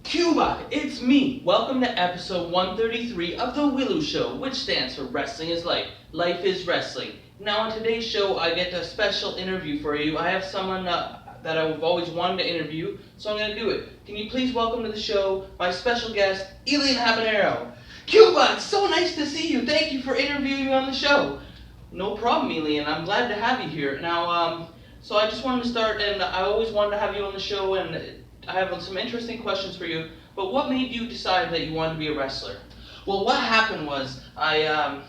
Cuba, it's me. Welcome to episode 133 of The Willow Show, which stands for Wrestling is Life. Life is Wrestling. Now, on today's show, I get a special interview for you. I have someone that I've always wanted to interview, so I'm going to do it. Can you please welcome to the show my special guest, Elian Habanero? Cuba, it's so nice to see you. Thank you for interviewing me on the show. No problem, Elian. I'm glad to have you here. Now, so I just wanted to start, and I always wanted to have you on the show, and I have some interesting questions for you, but what made you decide that you wanted to be a wrestler? Well, what happened was I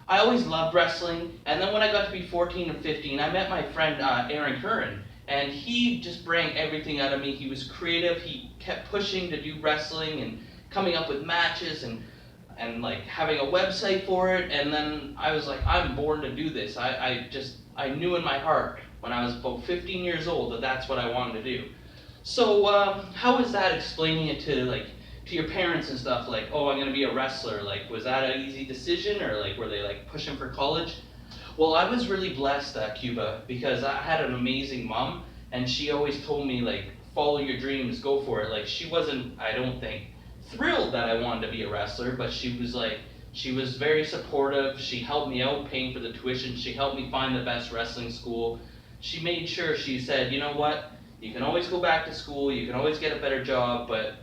always loved wrestling, and then when I got to be 14 or 15, I met my friend Aaron Curran, and he just brought everything out of me. He was creative. He kept pushing to do wrestling and coming up with matches and like having a website for it. And then I was like, I'm born to do this. I knew in my heart when I was about 15 years old that that's what I wanted to do. So how was that explaining it to your parents and stuff? Like, oh, I'm gonna be a wrestler. Like, was that an easy decision, or like were they like pushing for college? Well, I was really blessed at Cuba because I had an amazing mom, and she always told me like, follow your dreams, go for it. Like, she wasn't, I don't think, thrilled that I wanted to be a wrestler, but she was very supportive. She helped me out paying for the tuition. She helped me find the best wrestling school. She made sure, she said, you know what? You can always go back to school, you can always get a better job, but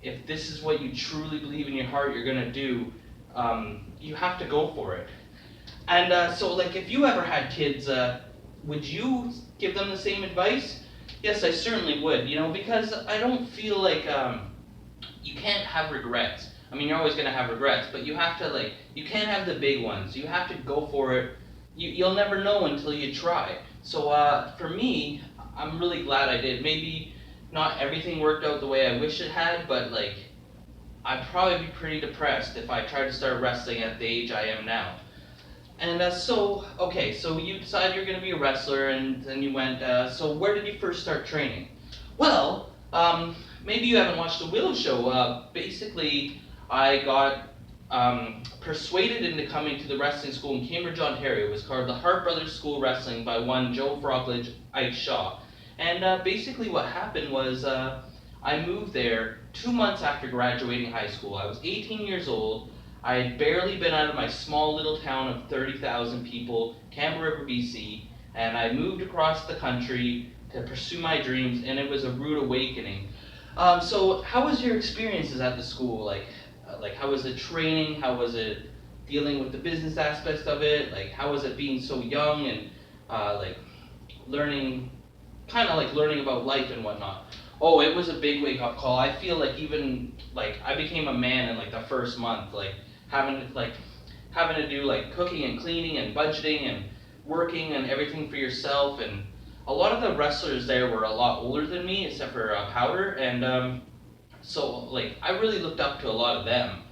if this is what you truly believe in your heart you're going to do, you have to go for it. And so like if you ever had kids, would you give them the same advice? Yes, I certainly would, because I don't feel like you can't have regrets. I mean, you're always going to have regrets, but you have to you can't have the big ones. You have to go for it. You'll never know until you try. So for me, I'm really glad I did. Maybe not everything worked out the way I wish it had, but I'd probably be pretty depressed if I tried to start wrestling at the age I am now. And so you decided you're going to be a wrestler, and then you went, so where did you first start training? Well, maybe you haven't watched the W.I.L.L.I.W show. Basically, I got persuaded into coming to the wrestling school in Cambridge, Ontario. It was called the Hart Brothers School of Wrestling by one Joe Froglage, Ike Shaw. And basically what happened was I moved there 2 months after graduating high school. I was 18 years old. I had barely been out of my small little town of 30,000 people, Campbell River, BC, and I moved across the country to pursue my dreams, and it was a rude awakening. So how was your experiences at the school? Like how was the training? How was it dealing with the business aspects of it? Like how was it being so young and learning about life and whatnot? Oh, it was a big wake-up call. I feel like even I became a man in the first month, having to do cooking and cleaning and budgeting and working and everything for yourself. And a lot of the wrestlers there were a lot older than me, except for Powder, and so I really looked up to a lot of them.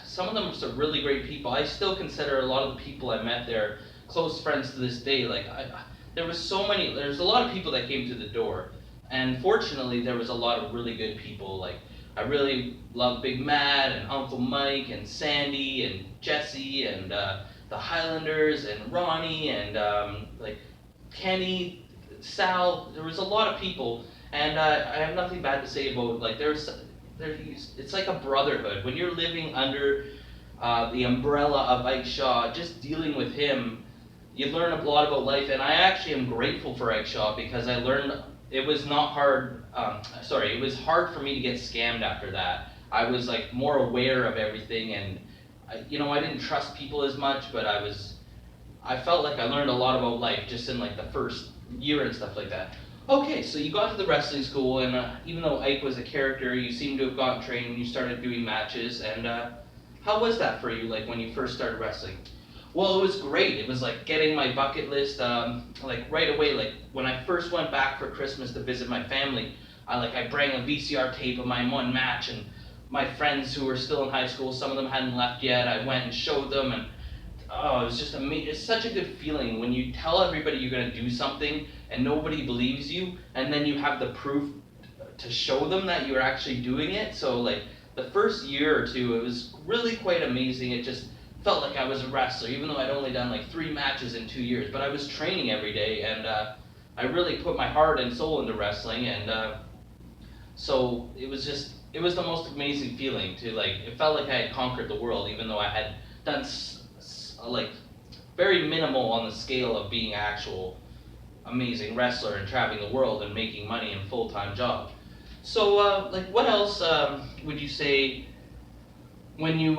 Some of them are some really great people. I still consider a lot of the people I met there close friends to this day. There's a lot of people that came through the door, and fortunately there was a lot of really good people. I really love Big Matt and Uncle Mike and Sandy and Jesse and the Highlanders and Ronnie and Kenny, Sal. There was a lot of people, and I have nothing bad to say about it's like a brotherhood. When you're living under the umbrella of Ike Shaw, just dealing with him, you learn a lot about life. And I actually am grateful for Ike Shaw because I learned it was not hard. It was hard for me to get scammed after that. I was more aware of everything, and I didn't trust people as much, but I felt like I learned a lot about life just in the first year and stuff like that. Okay, so you got to the wrestling school, and even though Ike was a character, you seem to have gotten trained when you started doing matches. And how was that for you, when you first started wrestling? Well, it was great. It was getting my bucket list right away. When I first went back for Christmas to visit my family, I brought a VCR tape of my one match, and my friends who were still in high school, some of them hadn't left yet, I went and showed them, and it was just amazing. It's such a good feeling when you tell everybody you're going to do something and nobody believes you, and then you have the proof to show them that you're actually doing it. So the first year or two, it was really quite amazing. It just felt like I was a wrestler, even though I'd only done 3 matches in 2 years. But I was training every day, and I really put my heart and soul into wrestling. And So it was the most amazing feeling to like, it felt like I had conquered the world, even though I had done like very minimal on the scale of being an actual amazing wrestler and traveling the world and making money in a full-time job. So, like, what else would you say when you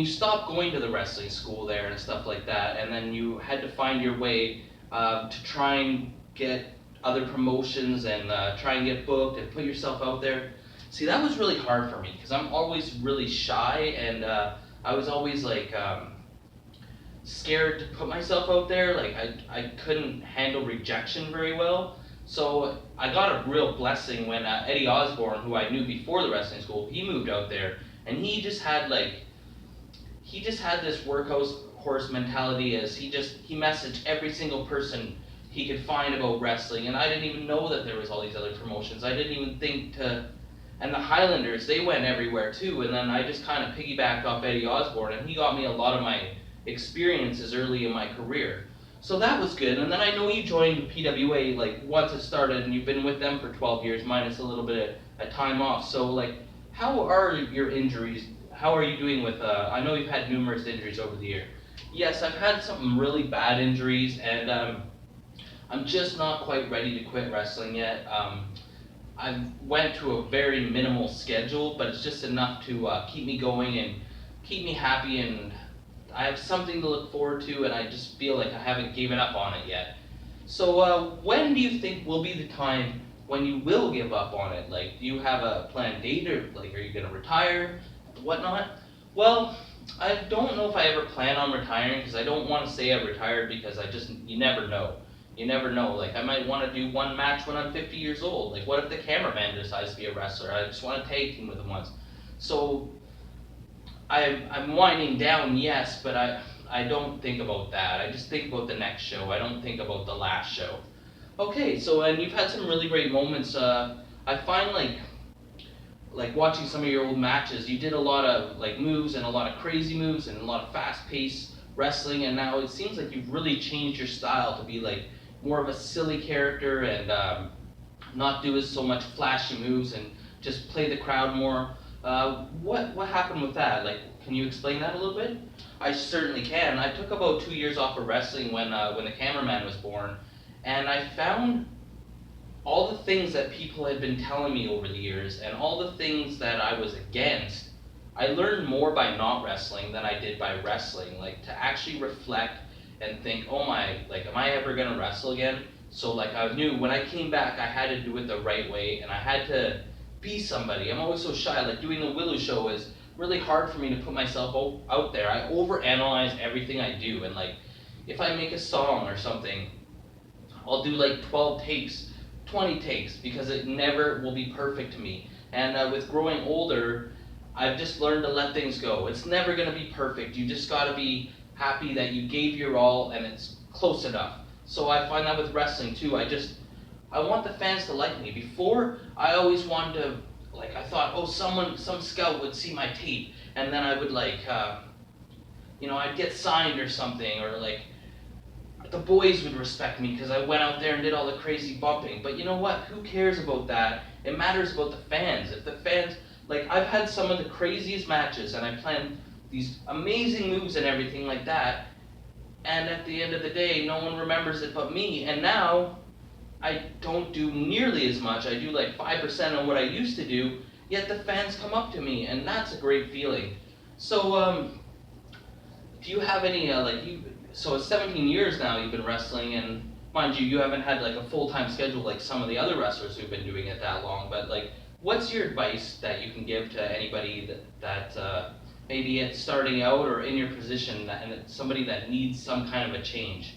stopped going to the wrestling school there and stuff like that, and then you had to find your way to try and get other promotions and try and get booked and put yourself out there? See, that was really hard for me because I'm always really shy and I was always like scared to put myself out there. Like I couldn't handle rejection very well. So I got a real blessing when Eddie Osborne, who I knew before the wrestling school, he moved out there, and he just had this workhorse horse mentality. As he messaged every single person he could find about wrestling, and I didn't even know that there was all these other promotions. I didn't even think to. And the Highlanders, they went everywhere too, and then I just kind of piggybacked off Eddie Osborne, and he got me a lot of my experiences early in my career. So that was good. And then I know you joined PWA like once it started, and you've been with them for 12 years, minus a little bit of time off. So like, how are your injuries? How are you doing with? I know you've had numerous injuries over the year. Yes, I've had some really bad injuries, and I'm just not quite ready to quit wrestling yet. I went to a very minimal schedule, but it's just enough to keep me going and keep me happy, and I have something to look forward to, and I just feel like I haven't given up on it yet. So when do you think will be the time when you will give up on it? Like, do you have a planned date, or like, are you gonna retire, whatnot? Well, I don't know if I ever plan on retiring, because I don't want to say I retired, because you never know. You never know. Like, I might want to do one match when I'm 50 years old. Like, what if the cameraman decides to be a wrestler? I just want to tag team with him once. So I'm winding down, yes, but I don't think about that. I just think about the next show. I don't think about the last show. Okay, so and you've had some really great moments. I find like watching some of your old matches, you did a lot of like moves and a lot of crazy moves and a lot of fast-paced wrestling, and now it seems like you've really changed your style to be like more of a silly character and not do as so much flashy moves and just play the crowd more. What happened with that? Like, can you explain that a little bit? I certainly can. I took about 2 years off of wrestling when the cameraman was born, and I found all the things that people had been telling me over the years and all the things that I was against. I learned more by not wrestling than I did by wrestling. Like, to actually reflect and think, oh my, like, am I ever gonna wrestle again? So like, I knew when I came back, I had to do it the right way, and I had to be somebody. I'm always so shy. Like, doing the W.I.L.L.I.W show is really hard for me to put myself out there. I overanalyze everything I do, and like, if I make a song or something, I'll do like 12 takes, 20 takes, because it never will be perfect to me. And with growing older, I've just learned to let things go. It's never gonna be perfect. You just gotta be happy that you gave your all and it's close enough. So I find that with wrestling too. I want the fans to like me. Before, I always wanted to, like, I thought, oh, some scout would see my tape, and then I would like, I'd get signed or something, or like, the boys would respect me because I went out there and did all the crazy bumping. But you know what? Who cares about that? It matters about the fans. If the fans, like, I've had some of the craziest matches, and I planned these amazing moves and everything like that, and at the end of the day, no one remembers it but me. And now, I don't do nearly as much. I do like 5% of what I used to do, yet the fans come up to me, and that's a great feeling. So, do you have any, so it's 17 years now you've been wrestling, and mind you, you haven't had like a full-time schedule like some of the other wrestlers who've been doing it that long, but like, what's your advice that you can give to anybody that maybe it's starting out or in your position, and it's somebody that needs some kind of a change?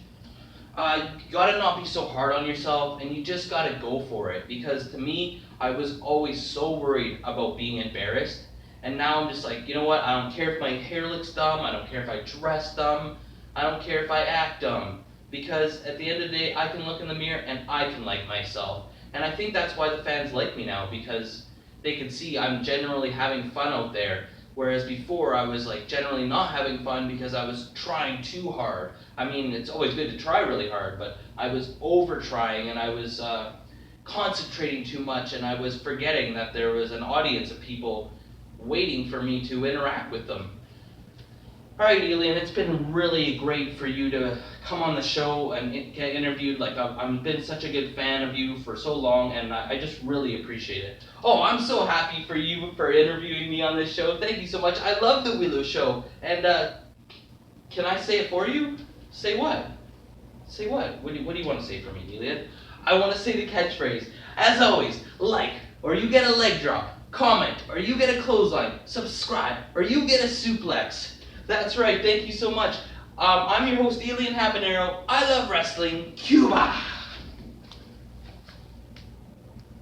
You gotta not be so hard on yourself, and you just gotta go for it. Because to me, I was always so worried about being embarrassed, and now I'm just like, you know what? I don't care if my hair looks dumb. I don't care if I dress dumb. I don't care if I act dumb. Because at the end of the day, I can look in the mirror and I can like myself. And I think that's why the fans like me now, because they can see I'm generally having fun out there. Whereas before, I was like generally not having fun because I was trying too hard. I mean, it's always good to try really hard, but I was over trying, and I was concentrating too much, and I was forgetting that there was an audience of people waiting for me to interact with them. Alright, Elian, it's been really great for you to come on the show and get interviewed. Like, I've been such a good fan of you for so long, and I just really appreciate it. Oh, I'm so happy for you for interviewing me on this show. Thank you so much. I love the W.I.L.L.I.W show. And, can I say it for you? Say what? Say what? What do you want to say for me, Elian? I want to say the catchphrase. As always, like, or you get a leg drop. Comment, or you get a clothesline. Subscribe, or you get a suplex. That's right, thank you so much. I'm your host, Elian Habanero. I love wrestling. Cuba!